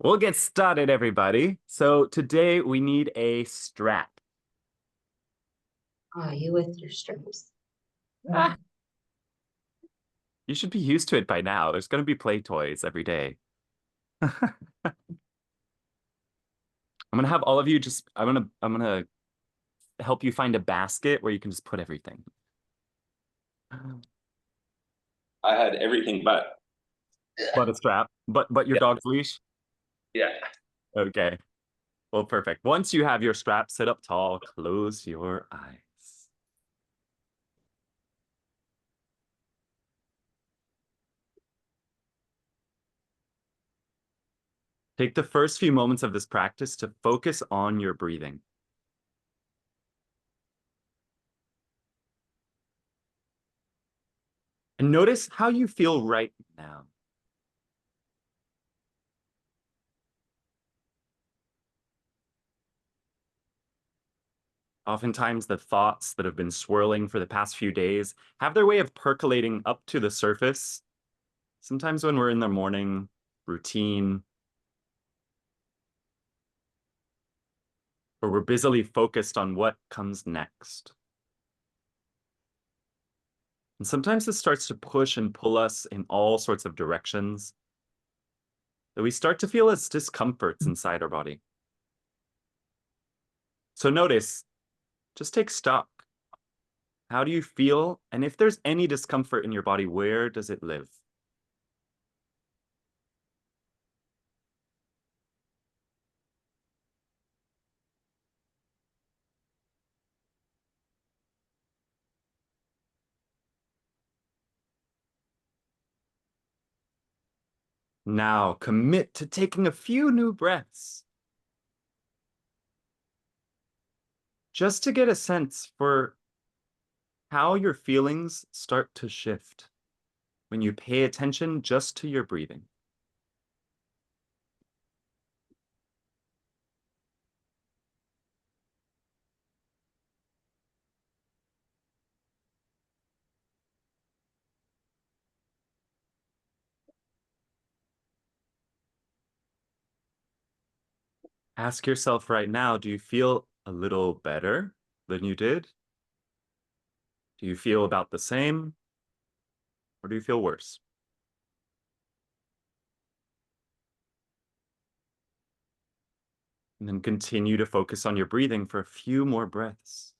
We'll get started, everybody. So today we need a strap. Oh, you with your strips. Ah, you should be used to it by now. There's going to be play toys every day. I'm gonna have all of you just I'm gonna help you find a basket where you can just put everything. I had everything but But a strap. But your yeah, dog's leash? yeah. Okay. Well, perfect. Once you have your strap, sit up tall, close your eyes. Take the first few moments of this practice to focus on your breathing. And notice how you feel right now. Oftentimes, the thoughts that have been swirling for the past few days have their way of percolating up to the surface. Sometimes when we're in the morning routine, or we're busily focused on what comes next. And sometimes this starts to push and pull us in all sorts of directions that we start to feel as discomforts inside our body. So notice, just take stock. How do you feel? And if there's any discomfort in your body, where does it live? Now commit to taking a few new breaths, just to get a sense for how your feelings start to shift when you pay attention just to your breathing. Ask yourself right now, do you feel a little better than you did? Do you feel about the same? Or do you feel worse? And then continue to focus on your breathing for a few more breaths.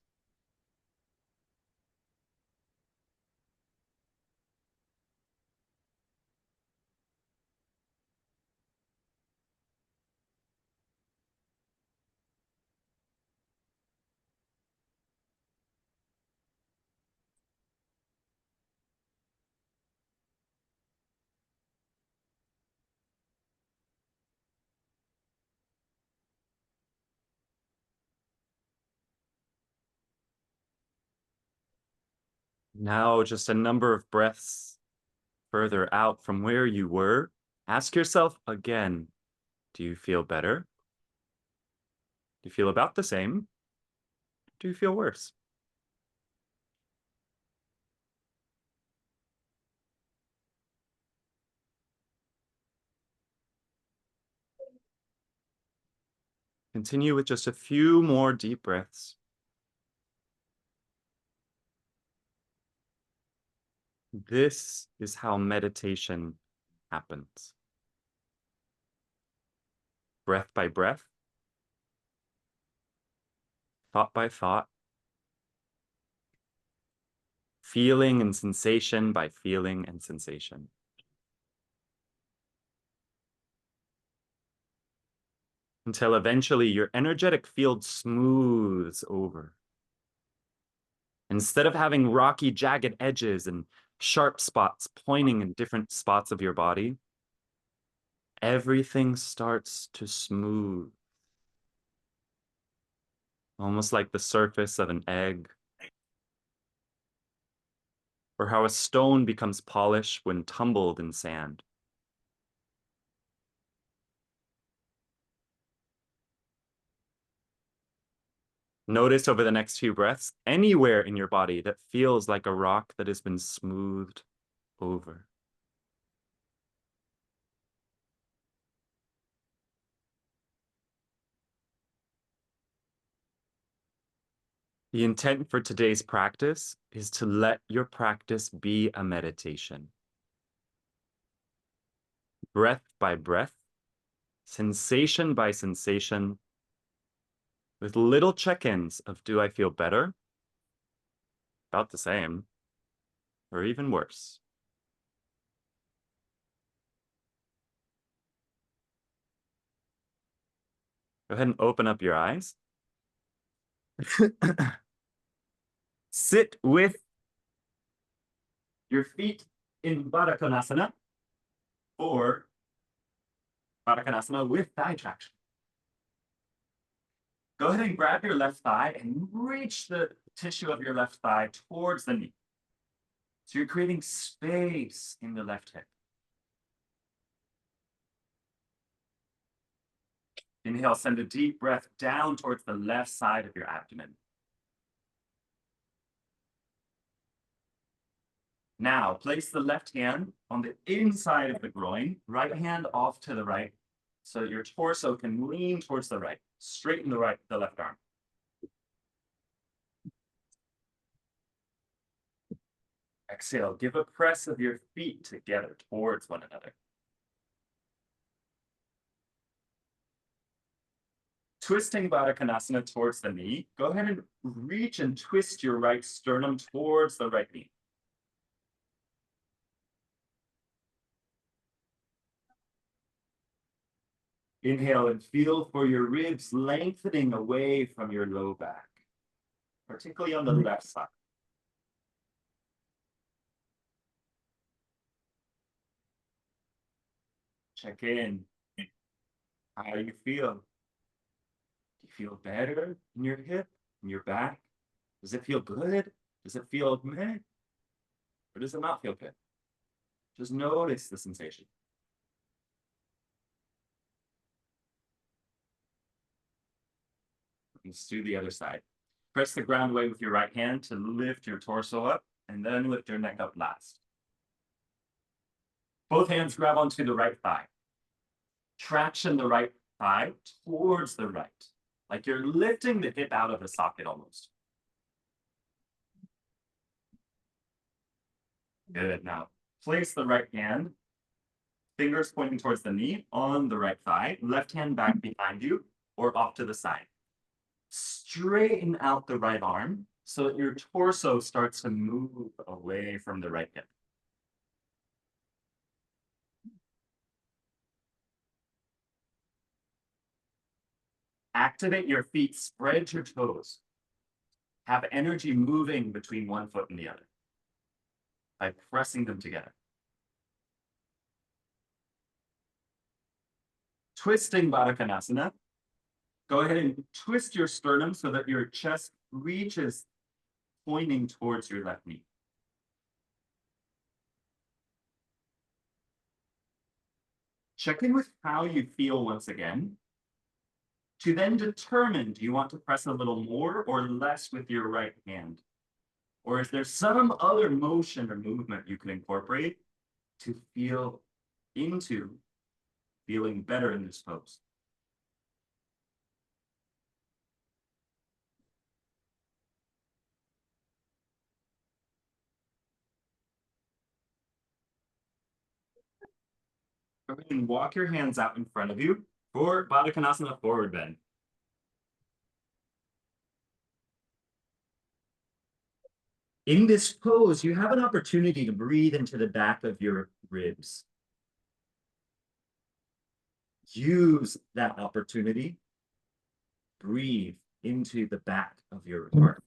Now, just a number of breaths further out from where you were. Ask yourself again, do you feel better? Do you feel about the same? Do you feel worse? Continue with just a few more deep breaths. This is how meditation happens. Breath by breath, thought by thought, feeling and sensation by feeling and sensation. Until eventually your energetic field smooths over. Instead of having rocky, jagged edges and sharp spots pointing in different spots of your body, everything starts to smooth. Almost like the surface of an egg, or how a stone becomes polished when tumbled in sand. Notice over the next few breaths, anywhere in your body that feels like a rock that has been smoothed over. The intent for today's practice is to let your practice be a meditation. Breath by breath, sensation by sensation, with little check-ins of, do I feel better? About the same, or even worse. Go ahead and open up your eyes. Sit with your feet in Baddha Konasana or Baddha Konasana with thigh traction. Go ahead and grab your left thigh and reach the tissue of your left thigh towards the knee. So you're creating space in the left hip. Inhale, send a deep breath down towards the left side of your abdomen. Now, place the left hand on the inside of the groin, right hand off to the right, so that your torso can lean towards the right. Straighten the left arm. Exhale, give a press of your feet together towards one another. Twisting Baddha Konasana towards the knee, go ahead and reach and twist your right sternum towards the right knee. Inhale and feel for your ribs lengthening away from your low back, particularly on the left side. Check in. How do you feel? Do you feel better in your hip, in your back? Does it feel good? Does it feel meh? Or does it not feel good? Just notice the sensation. Let's do the other side. Press the ground away with your right hand to lift your torso up, and then lift your neck up last. Both hands grab onto the right thigh. Traction the right thigh towards the right, like you're lifting the hip out of the socket almost. Good. Now, place the right hand, fingers pointing towards the knee, on the right thigh, left hand back behind you or off to the side. Straighten out the right arm so that your torso starts to move away from the right hip. Activate your feet, spread your toes. Have energy moving between one foot and the other by pressing them together. Twisting Baddha Konasana. Go ahead and twist your sternum so that your chest reaches pointing towards your left knee. Check in with how you feel once again. To then determine, do you want to press a little more or less with your right hand? Or is there some other motion or movement you can incorporate to feel into feeling better in this pose? Go ahead and walk your hands out in front of you for Baddha Konasana forward bend. In this pose, you have an opportunity to breathe into the back of your ribs. Use that opportunity. Breathe into the back of your heart.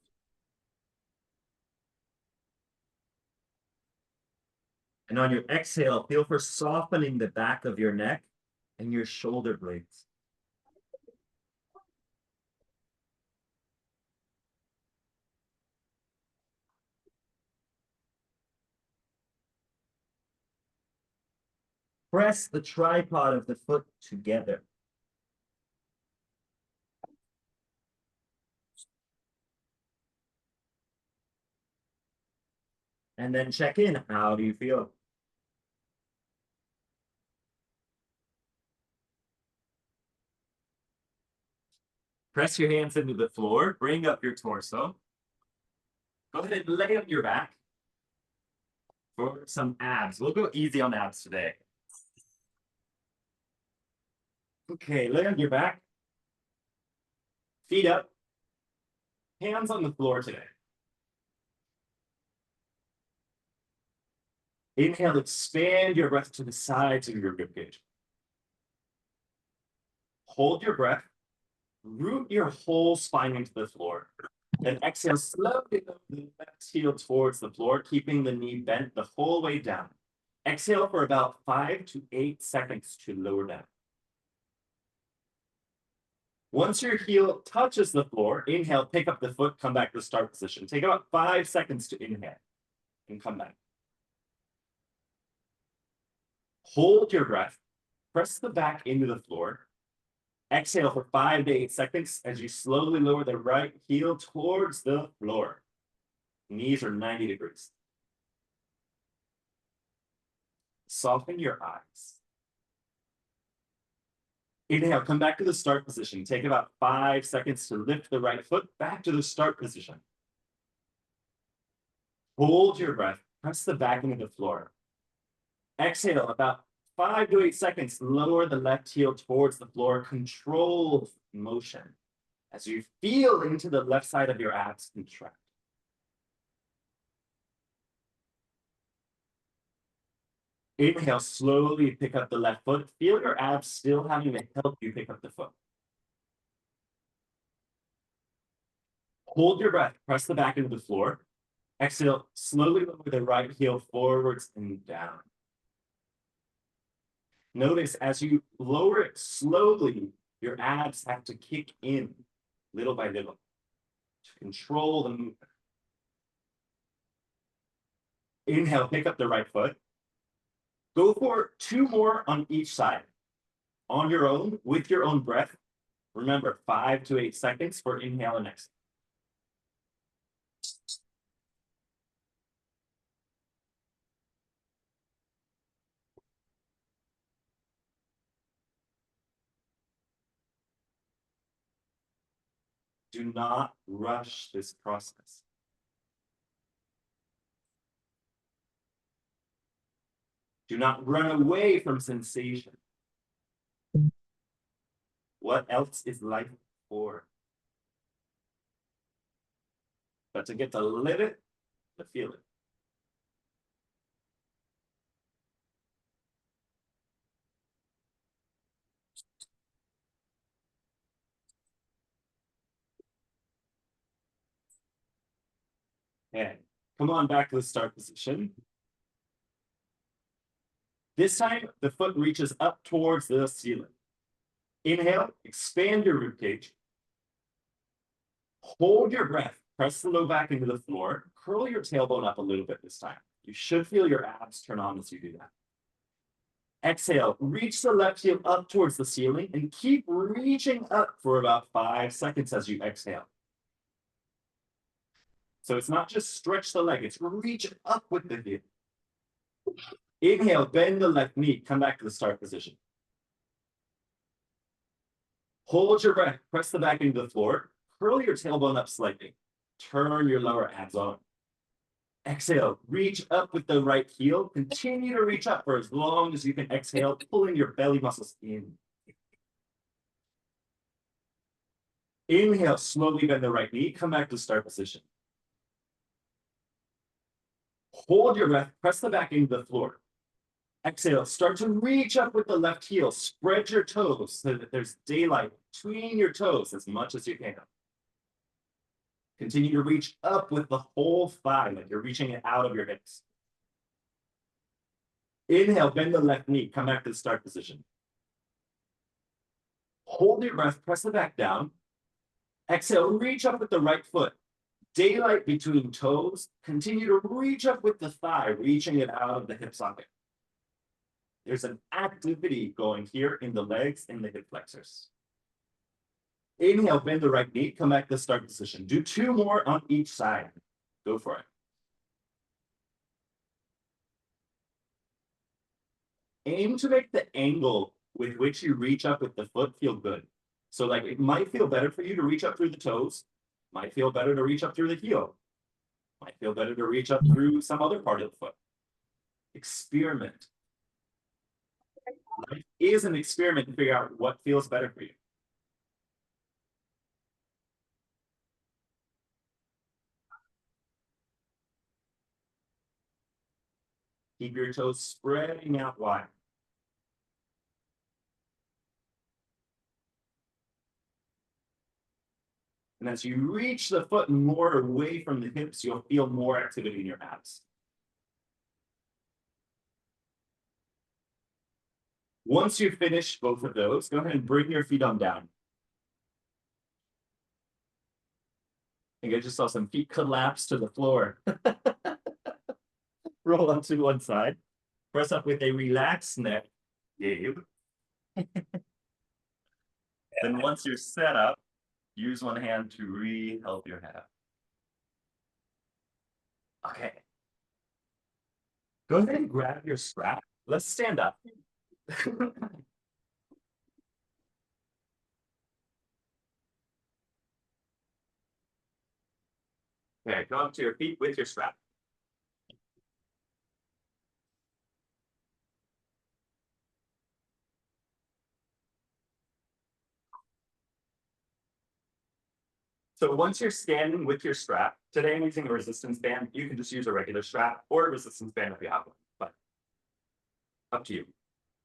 And on your exhale, feel for softening the back of your neck and your shoulder blades. Press the tripod of the foot together. And then check in. How do you feel? Press your hands into the floor. Bring up your torso. Go ahead and lay on your back for some abs. We'll go easy on abs today. Okay, lay on your back. Feet up. Hands on the floor today. Inhale, expand your breath to the sides of your ribcage. Hold your breath. Root your whole spine into the floor. Then exhale, slowly lower the left heel towards the floor, keeping the knee bent the whole way down. Exhale for about 5 to 8 seconds to lower down. Once your heel touches the floor, inhale, pick up the foot, come back to start position. Take about 5 seconds to inhale and come back. Hold your breath. Press the back into the floor. Exhale for 5 to 8 seconds as you slowly lower the right heel towards the floor. Knees are 90 degrees. Soften your eyes. Inhale, come back to the start position. Take about 5 seconds to lift the right foot back to the start position. Hold your breath. Press the back into the floor. Exhale, about 5 to 8 seconds, lower the left heel towards the floor. Controlled motion as you feel into the left side of your abs contract. Inhale, slowly pick up the left foot. Feel your abs still having to help you pick up the foot. Hold your breath. Press the back into the floor. Exhale, slowly lower the right heel forwards and down. Notice as you lower it slowly, your abs have to kick in little by little to control the movement. Inhale, pick up the right foot. Go for 2 more on each side. On your own, with your own breath. Remember, 5 to 8 seconds for inhale and exhale. Do not rush this process. Do not run away from sensation. What else is life for? But to get to live it, to feel it. Okay, come on back to the start position. This time, the foot reaches up towards the ceiling. Inhale, expand your ribcage. Hold your breath. Press the low back into the floor. Curl your tailbone up a little bit this time. You should feel your abs turn on as you do that. Exhale, reach the left heel up towards the ceiling and keep reaching up for about 5 seconds as you exhale. So it's not just stretch the leg, it's reach up with the heel. Inhale, bend the left knee, come back to the start position. Hold your breath, press the back into the floor, curl your tailbone up slightly. Turn your lower abs on. Exhale, reach up with the right heel. Continue to reach up for as long as you can exhale, pulling your belly muscles in. Inhale, slowly bend the right knee, come back to start position. Hold your breath, press the back into the floor. Exhale, start to reach up with the left heel. Spread your toes so that there's daylight between your toes as much as you can. Continue to reach up with the whole thigh, like you're reaching it out of your hips. Inhale, bend the left knee, come back to the start position. Hold your breath, press the back down. Exhale, reach up with the right foot. Daylight between toes. Continue to reach up with the thigh, reaching it out of the hip socket. There's an activity going here in the legs and the hip flexors. Inhale, bend the right knee, come back to the start position. Do 2 more on each side. Go for it. Aim to make the angle with which you reach up with the foot feel good. So like it might feel better for you to reach up through the toes, might feel better to reach up through the heel. Might feel better to reach up through some other part of the foot. Experiment. Life is an experiment to figure out what feels better for you. Keep your toes spreading out wide. And as you reach the foot more away from the hips, you'll feel more activity in your abs. Once you finish both of those, go ahead and bring your feet on down. I think I just saw some feet collapse to the floor. Roll onto one side. Press up with a relaxed neck, Gabe. Then once you're set up, use one hand to re-help your head up. Okay. Go ahead and grab your strap. Let's stand up. Okay, go up to your feet with your strap. So once you're standing with your strap, today I'm using a resistance band. You can just use a regular strap or a resistance band if you have one, but up to you.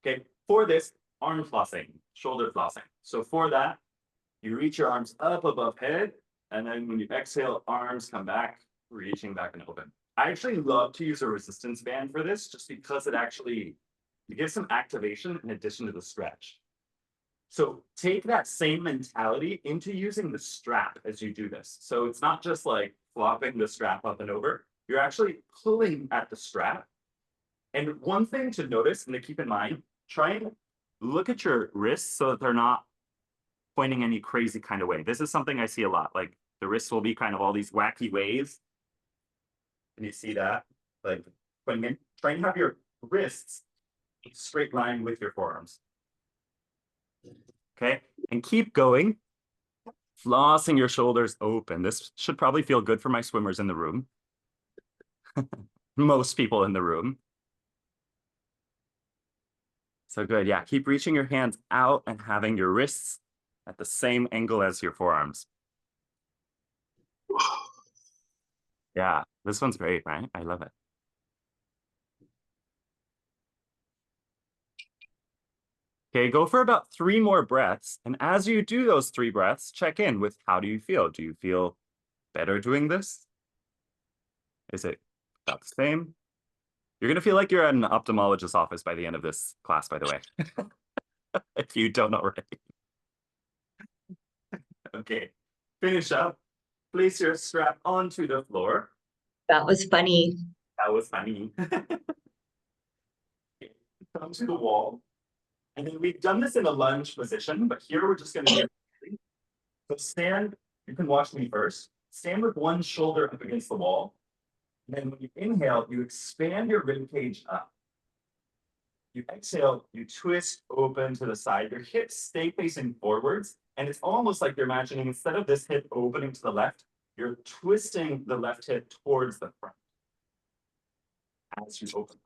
Okay, for this, arm flossing, shoulder flossing. So for that, you reach your arms up above head, and then when you exhale, arms come back, reaching back and open. I actually love to use a resistance band for this just because it gives some activation in addition to the stretch. So take that same mentality into using the strap as you do this. So it's not just like flopping the strap up and over. You're actually pulling at the strap. And one thing to notice and to keep in mind, try and look at your wrists so that they're not pointing any crazy kind of way. This is something I see a lot. Like the wrists will be kind of all these wacky ways. And you see that, like pointing in. Try and have your wrists in a straight line with your forearms. Okay, and keep going. Flossing your shoulders open. This should probably feel good for my swimmers in the room. Most people in the room. So good, yeah, keep reaching your hands out and having your wrists at the same angle as your forearms. Yeah, this one's great, right? I love it. Okay, go for about 3 more breaths. And as you do those 3 breaths, check in with how do you feel? Do you feel better doing this? Is it about the same? You're going to feel like you're at an ophthalmologist's office by the end of this class, by the way, if you don't already. Okay, finish up. Place your strap onto the floor. That was funny. That was funny. Come to the wall. And then we've done this in a lunge position, but here we're just going to do. So stand, you can watch me first. Stand with one shoulder up against the wall. And then when you inhale, you expand your rib cage up. You exhale, you twist open to the side. Your hips stay facing forwards. And it's almost like you're imagining instead of this hip opening to the left, you're twisting the left hip towards the front as you open.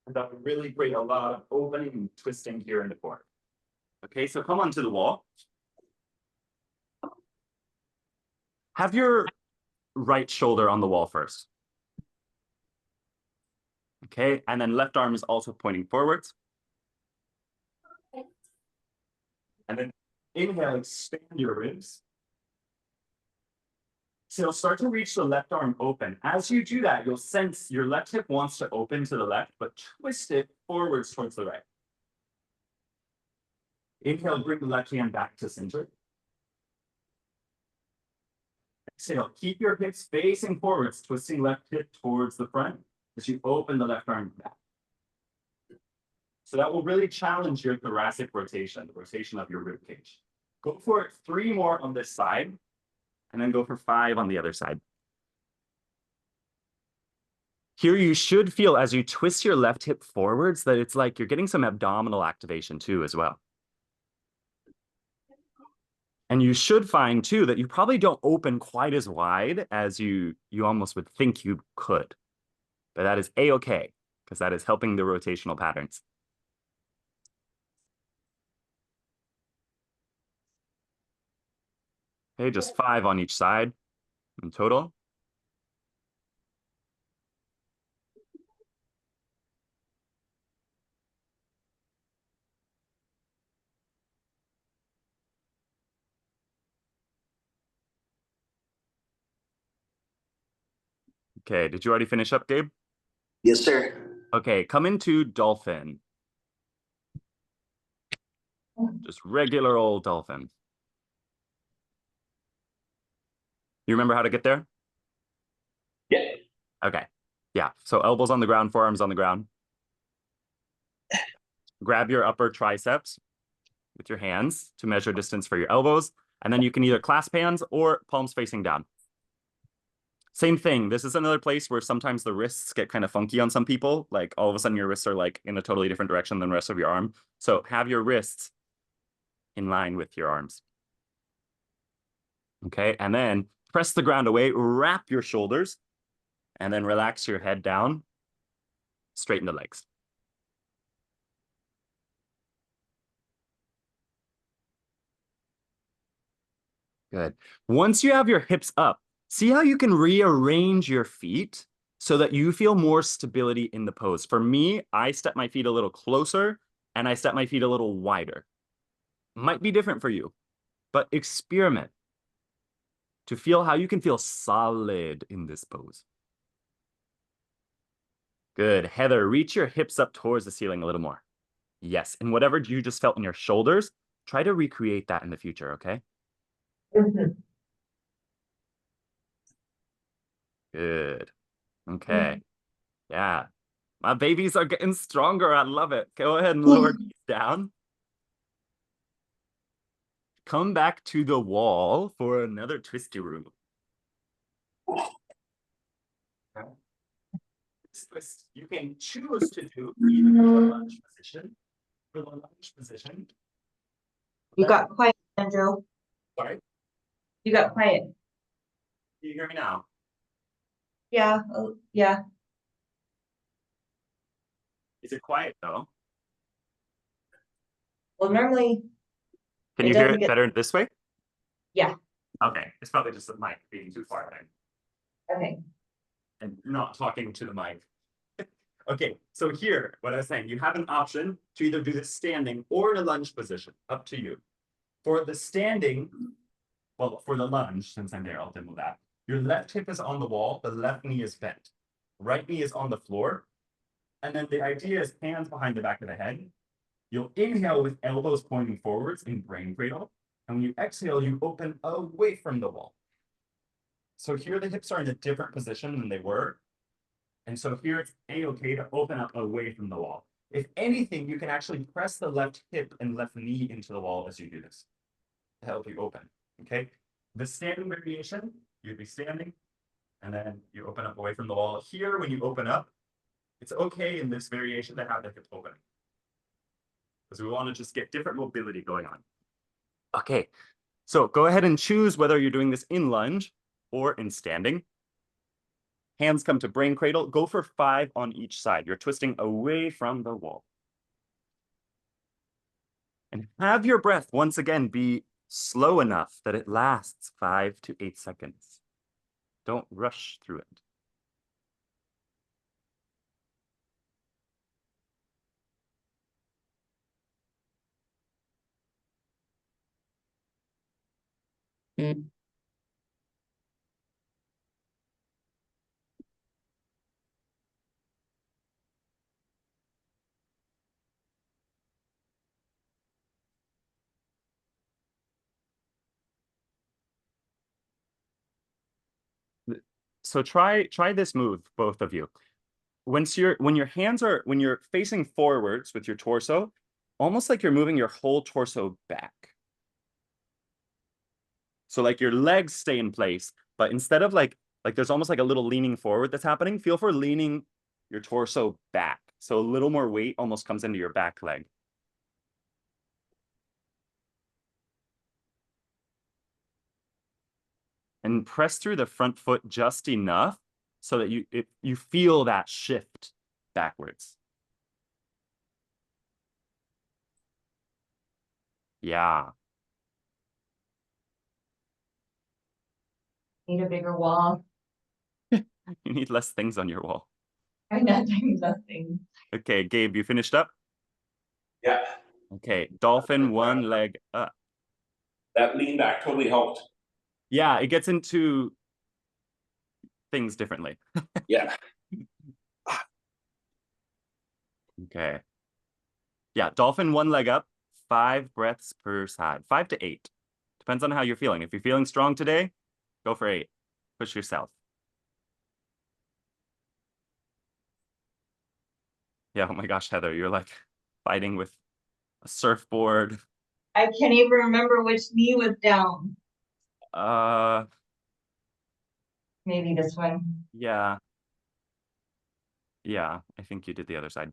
And that would really create a lot of opening and twisting here in the core. Okay, so come onto the wall. Have your right shoulder on the wall first. Okay, and then left arm is also pointing forwards. And then inhale, expand your ribs. So start to reach the left arm open. As you do that, you'll sense your left hip wants to open to the left, but twist it forwards towards the right. Inhale, bring the left hand back to center. Exhale, keep your hips facing forwards, twisting left hip towards the front as you open the left arm back. So that will really challenge your thoracic rotation, the rotation of your rib cage. Go for it 3 more on this side, and then go for 5 on the other side. Here you should feel as you twist your left hip forwards that it's like you're getting some abdominal activation too as well. And you should find too that you probably don't open quite as wide as you almost would think you could. But that is a-okay, because that is helping the rotational patterns. Okay, just 5 on each side in total. Okay, did you already finish up, Gabe? Yes, sir. Okay, come into dolphin. Just regular old dolphin. You remember how to get there? Yeah. Okay. Yeah. So elbows on the ground, forearms on the ground. Grab your upper triceps with your hands to measure distance for your elbows. And then you can either clasp hands or palms facing down. Same thing. This is another place where sometimes the wrists get kind of funky on some people. Like all of a sudden your wrists are like in a totally different direction than the rest of your arm. So have your wrists in line with your arms. Okay. And then press the ground away, wrap your shoulders, and then relax your head down, straighten the legs. Good. Once you have your hips up, see how you can rearrange your feet so that you feel more stability in the pose. For me, I step my feet a little closer and I step my feet a little wider. Might be different for you, but experiment to feel how you can feel solid in this pose. Good. Heather, reach your hips up towards the ceiling a little more. Yes. And whatever you just felt in your shoulders, try to recreate that in the future, okay? Good. Okay. Yeah. My babies are getting stronger. I love it. Go ahead and lower these down. Come back to the wall for another twisty room. This twist, you can choose to do either the lunge position. For the lunge position. You got quiet, Andrew. Sorry, You got quiet. can you hear me now? Yeah, oh, yeah. Is it quiet though? Well, normally, Can It you hear doesn't it get- better this way? yeah, Okay, it's probably just the mic being too far away okay. and not talking to the mic. Okay, so here, what I was saying, you have an option to either do this standing or in a lunge position, up to you. For the standing, well, for the lunge, since I'm there, I'll demo that. Your left hip is on the wall, the left knee is bent. Right knee is on the floor. And then the idea is hands behind the back of the head. You'll inhale with elbows pointing forwards in brain cradle. And when you exhale, you open away from the wall. So here the hips are in a different position than they were. And so here it's a-okay to open up away from the wall. If anything, you can actually press the left hip and left knee into the wall as you do this to help you open, okay? The standing variation, you'd be standing, and then you open up away from the wall. Here, when you open up, it's okay in this variation to have the hip open, because we want to just get different mobility going on. Okay, so go ahead and choose whether you're doing this in lunge or in standing. Hands come to brain cradle. Go for 5 on each side. You're twisting away from the wall. And have your breath once again be slow enough that it lasts 5 to 8 seconds. Don't rush through it. So try this move, both of you. When you're facing forwards with your torso, almost like you're moving your whole torso back. So like your legs stay in place, but instead of like there's almost like a little leaning forward that's happening, feel for leaning your torso back. So a little more weight almost comes into your back leg. and press through the front foot just enough so that you feel that shift backwards. Yeah. Need a bigger wall. You need less things on your wall. Nothing. Okay, Gabe, you finished up? Yeah. Okay, dolphin, one leg up. That lean back totally helped. Yeah, it gets into things differently. Yeah. Okay. Yeah, dolphin, one leg up, 5 breaths per side, 5 to 8. Depends on how you're feeling. If you're feeling strong today, go for 8. Push yourself. Yeah, oh my gosh, Heather, you're like fighting with a surfboard. I can't even remember which knee was down. Maybe this one. Yeah. Yeah, I think you did the other side.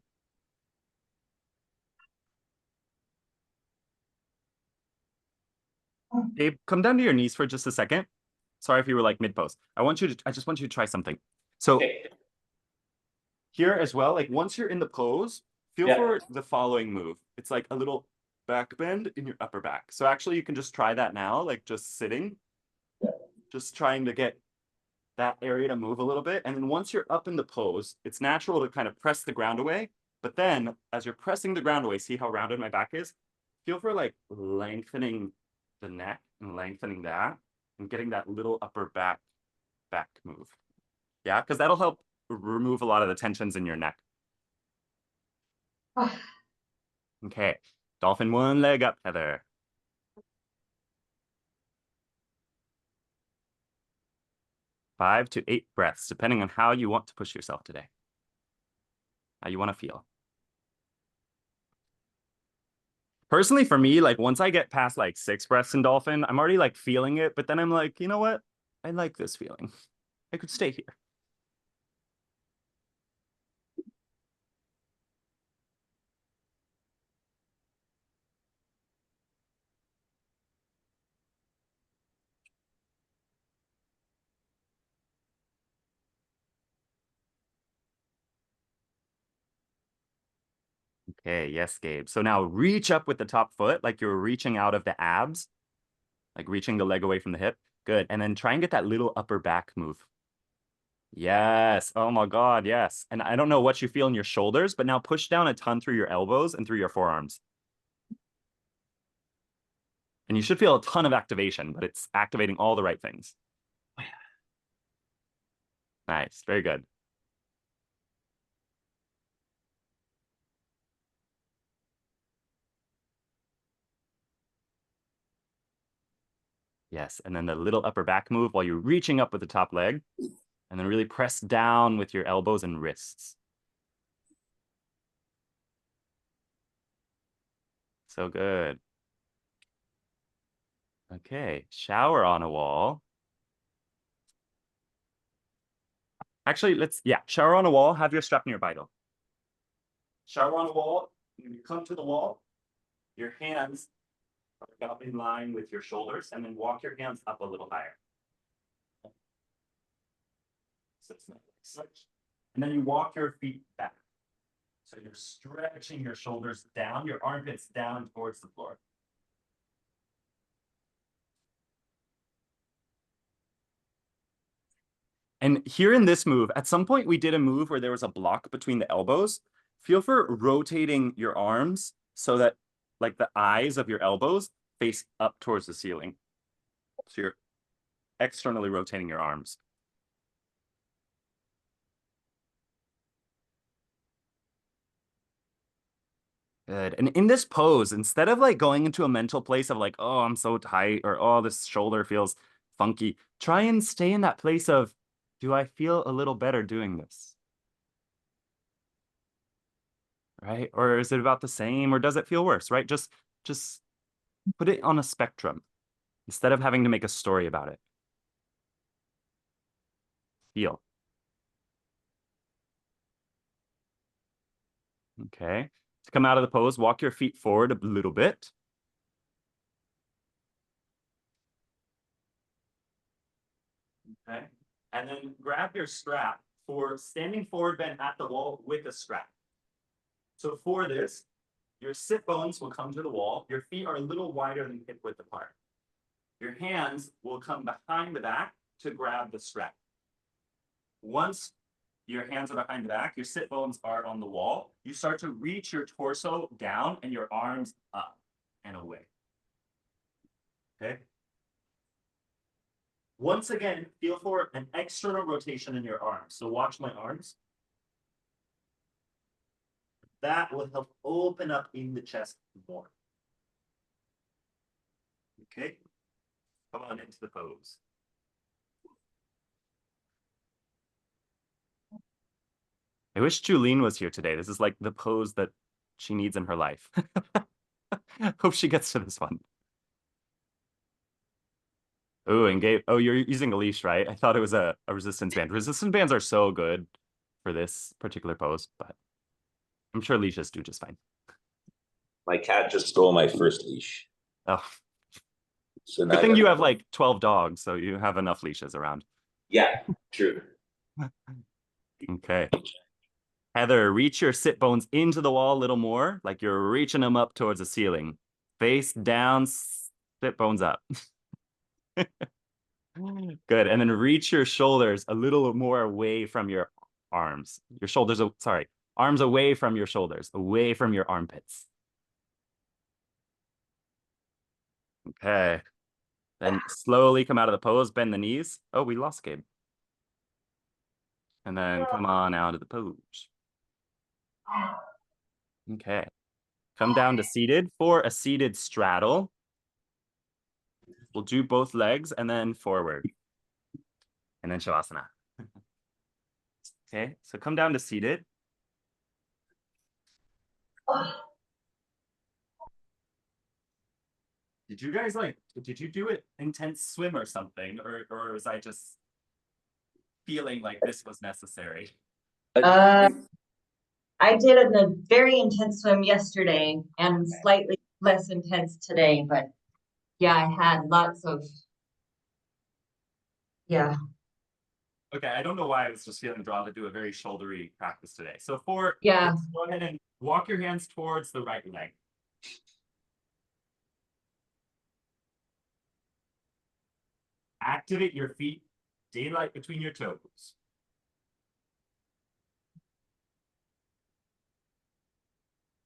Gabe, come down to your knees for just a second. Sorry if you were like mid-pose. I just want you to try something. So Okay. here as well, like once you're in the pose, feel Yeah. for the following move. It's like a little back bend in your upper back. So actually you can just try that now, like just sitting, just trying to get that area to move a little bit. And then once you're up in the pose, it's natural to kind of press the ground away. But then as you're pressing the ground away, see how rounded my back is? Feel for like lengthening the neck and lengthening that and getting that little upper back move. Yeah, because that'll help remove a lot of the tensions in your neck. Okay, dolphin, one leg up, Heather. 5 to 8 breaths, depending on how you want to push yourself today. How you want to feel. Personally, for me, like once I get past like 6 breaths in dolphin, I'm already like feeling it, but then I'm like, you know what? I like this feeling. I could stay here. Okay, yes, Gabe. So now reach up with the top foot like you're reaching out of the abs, like reaching the leg away from the hip. Good. And then try and get that little upper back move. Yes. Oh my God, yes. And I don't know what you feel in your shoulders, but now push down a ton through your elbows and through your forearms. And you should feel a ton of activation, but it's activating all the right things. Nice. Very good. Yes. And then the little upper back move while you're reaching up with the top leg. And then really press down with your elbows and wrists. So good. Okay. Shower on a wall. Actually, shower on a wall. Have your strap nearby though. Shower on a wall. When you come to the wall, your hands are up in line with your shoulders, and then walk your hands up a little higher. So it's not like such. And then you walk your feet back. So you're stretching your shoulders down, your armpits down towards the floor. And here in this move, at some point we did a move where there was a block between the elbows. Feel for rotating your arms so that like the eyes of your elbows face up towards the ceiling. So you're externally rotating your arms. Good. And in this pose, instead of like going into a mental place of like, oh, I'm so tight, or oh, this shoulder feels funky, try and stay in that place of, do I feel a little better doing this? Right? Or is it about the same, or does it feel worse? Right? Just put it on a spectrum instead of having to make a story about it. Feel. Okay. To come out of the pose, walk your feet forward a little bit. Okay. And then grab your strap for standing forward bend at the wall with a strap. So for this, your sit bones will come to the wall. Your feet are a little wider than hip width apart. Your hands will come behind the back to grab the strap. Once your hands are behind the back, your sit bones are on the wall, you start to reach your torso down and your arms up and away. Okay? Once again, feel for an external rotation in your arms. So watch my arms. That will help open up in the chest more. Okay? Come on into the pose. I wish Julene was here today. This is like the pose that she needs in her life. Hope she gets to this one. Oh, and Gabe, oh, you're using a leash, right? I thought it was a resistance band. Resistance bands are so good for this particular pose, but I'm sure leashes do just fine. My cat just stole my first leash. Oh, So now good thing you have like 12 dogs, so you have enough leashes around. Yeah, true. Okay. Heather, reach your sit bones into the wall a little more, like you're reaching them up towards the ceiling. Face down, sit bones up. Good. And then reach your shoulders a little more away from your arms. Your shoulders, sorry, arms away from your shoulders, away from your armpits. Okay. Then slowly come out of the pose, bend the knees. Oh, we lost Gabe. And then come on out of the pose. Okay. Come down to seated for a seated straddle. We'll do both legs and then forward. And then Shavasana. Okay, so come down to seated. Did you guys did you do it intense swim or something? Or was I just feeling like this was necessary? I did a very intense swim yesterday and slightly less intense today, but yeah, I had lots of, yeah. Okay, I don't know why I was just feeling drawn to do a very shouldery practice today. So go ahead and walk your hands towards the right leg. Activate your feet, daylight between your toes.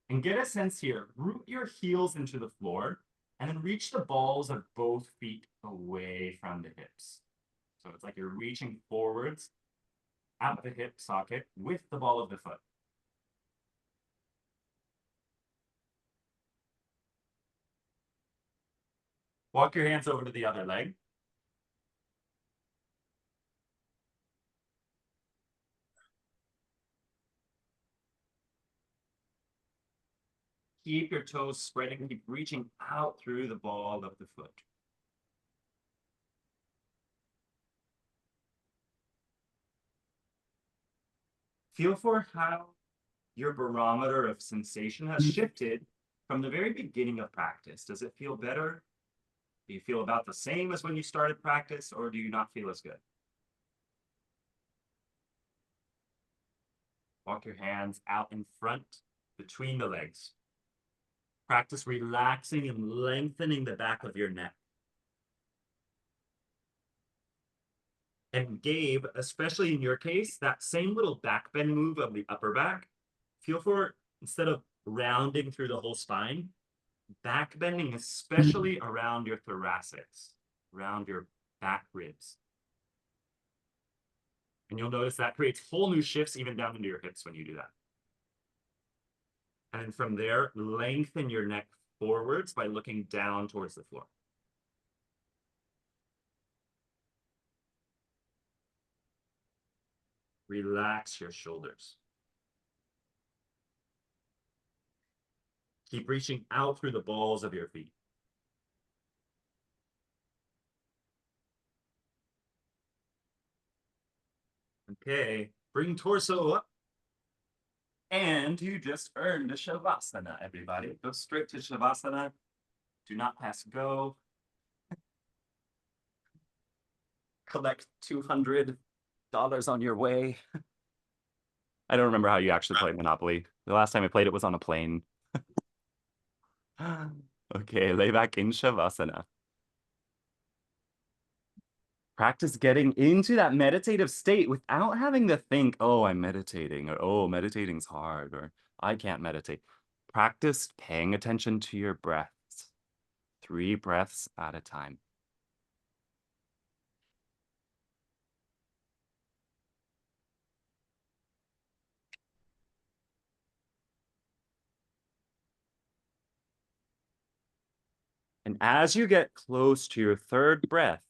And get a sense here, root your heels into the floor and then reach the balls of both feet away from the hips. So it's like you're reaching forwards at the hip socket with the ball of the foot. Walk your hands over to the other leg. Keep your toes spreading, keep reaching out through the ball of the foot. Feel for how your barometer of sensation has shifted from the very beginning of practice. Does it feel better? Do you feel about the same as when you started practice, or do you not feel as good? Walk your hands out in front between the legs. Practice relaxing and lengthening the back of your neck. And Gabe, especially in your case, that same little back bend move of the upper back, feel for, instead of rounding through the whole spine, back bending, especially around your thoracics, around your back ribs. And you'll notice that creates whole new shifts even down into your hips when you do that. And then from there, lengthen your neck forwards by looking down towards the floor. Relax your shoulders. Keep reaching out through the balls of your feet. Okay, bring torso up. And you just earned a Shavasana, everybody. Go straight to Shavasana. Do not pass go. collect $200 on your way. I don't remember how you actually play Monopoly. The last time I played it was on a plane. Okay, lay back in Shavasana. Practice getting into that meditative state without having to think, oh, I'm meditating, or oh, meditating's hard, or I can't meditate. Practice paying attention to your breaths, 3 breaths at a time. And as you get close to your 3rd breath,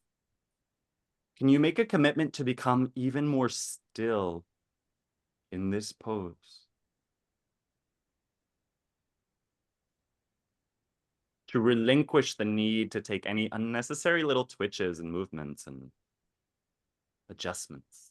can you make a commitment to become even more still in this pose? To relinquish the need to take any unnecessary little twitches and movements and adjustments.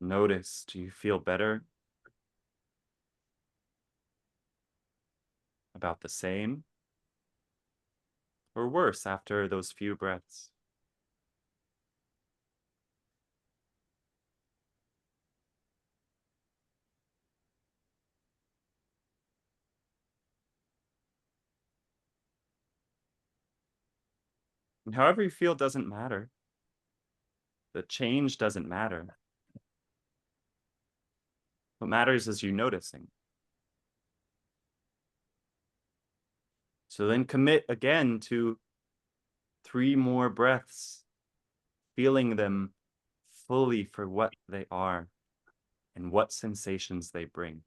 Notice, do you feel better? About the same? Or worse after those few breaths? And however you feel doesn't matter. The change doesn't matter. What matters is you noticing. So then commit again to 3 more breaths, feeling them fully for what they are and what sensations they bring.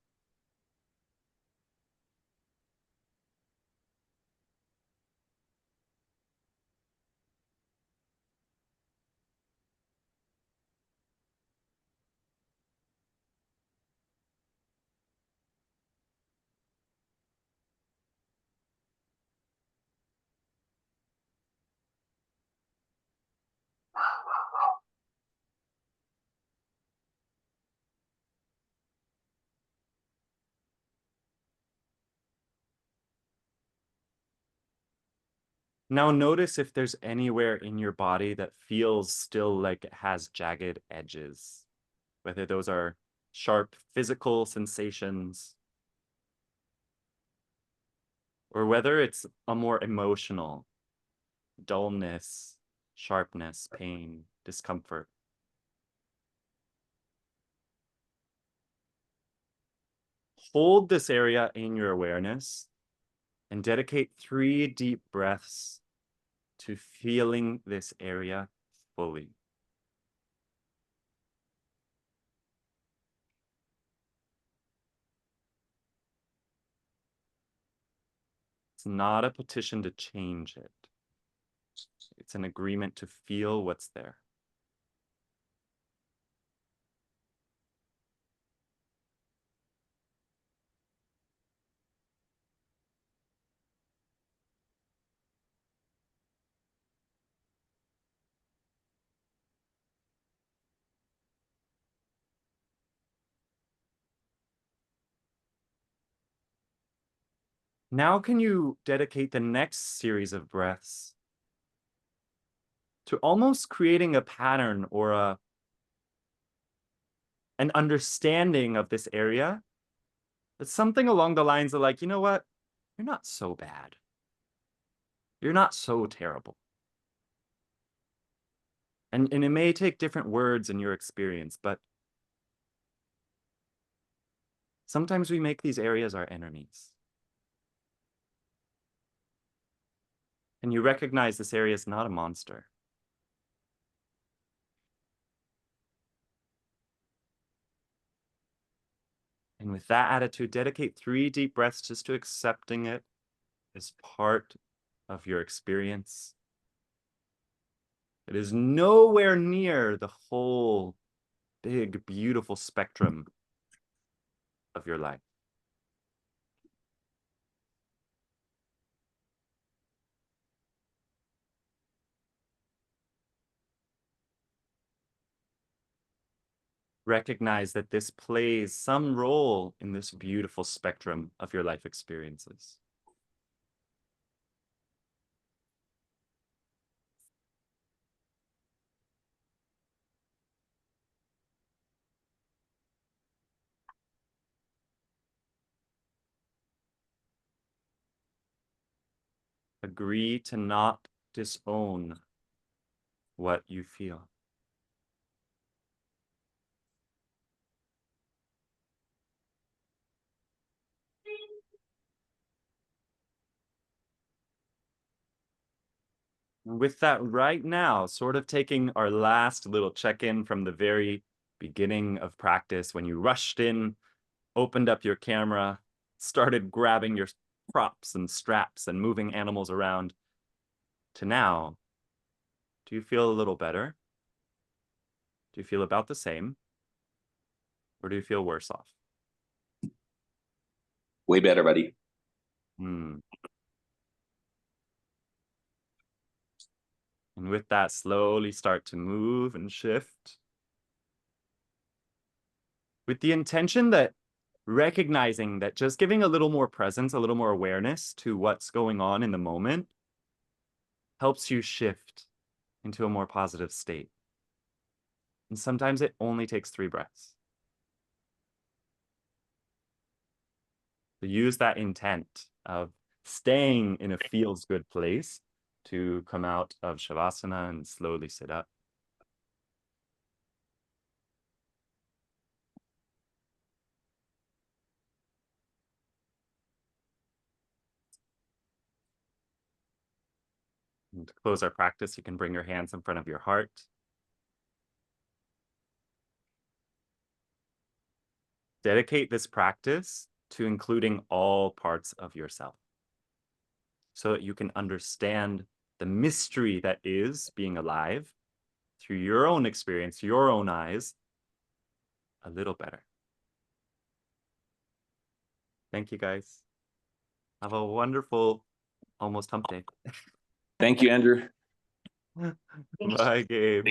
Now notice if there's anywhere in your body that feels still like it has jagged edges, whether those are sharp physical sensations or whether it's a more emotional dullness, sharpness, pain, discomfort. Hold this area in your awareness and dedicate 3 deep breaths to feeling this area fully. It's not a petition to change it. It's an agreement to feel what's there. Now can you dedicate the next series of breaths to almost creating a pattern or an understanding of this area? It's something along the lines of like, you know what? You're not so bad. You're not so terrible. And it may take different words in your experience, but sometimes we make these areas our enemies. And you recognize this area is not a monster. And with that attitude, dedicate 3 deep breaths just to accepting it as part of your experience. It is nowhere near the whole big, beautiful spectrum of your life. Recognize that this plays some role in this beautiful spectrum of your life experiences. Agree to not disown what you feel. With that right now, sort of taking our last little check-in from the very beginning of practice, when you rushed in, opened up your camera, started grabbing your props and straps and moving animals around, to now, do you feel a little better? Do you feel about the same? Or do you feel worse off? Way better, buddy. And with that, slowly start to move and shift. With the intention that recognizing that just giving a little more presence, a little more awareness to what's going on in the moment helps you shift into a more positive state. And sometimes it only takes 3 breaths. So use that intent of staying in a feels good place to come out of Shavasana and slowly sit up. And to close our practice, you can bring your hands in front of your heart. Dedicate this practice to including all parts of yourself so that you can understand the mystery that is being alive through your own experience, your own eyes, a little better. Thank you, guys. Have a wonderful almost hump day. Thank you, Andrew. Bye, Gabe.